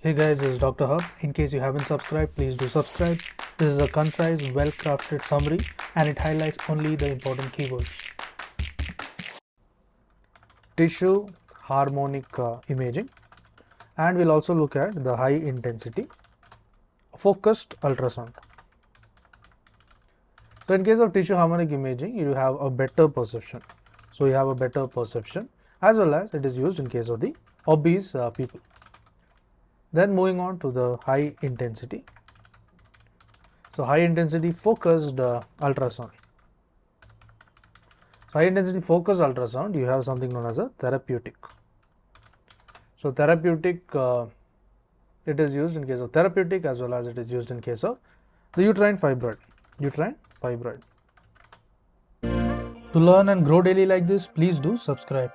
Hey guys, this is Dr. Hub. In case you haven't subscribed, please do subscribe. This is a concise, well-crafted summary and it highlights only the important keywords. Tissue harmonic imaging, and we'll also look at the high intensity focused ultrasound. So in case of tissue harmonic imaging, you have a better perception. So you have a better perception, as well as it is used in case of the obese people. Then moving on to the high intensity. So high intensity focused ultrasound. So high intensity focused ultrasound, you have something known as a therapeutic. So therapeutic, it is used in case of therapeutic as well as it is used in case of the uterine fibroid. Uterine fibroid. To learn and grow daily like this, please do subscribe.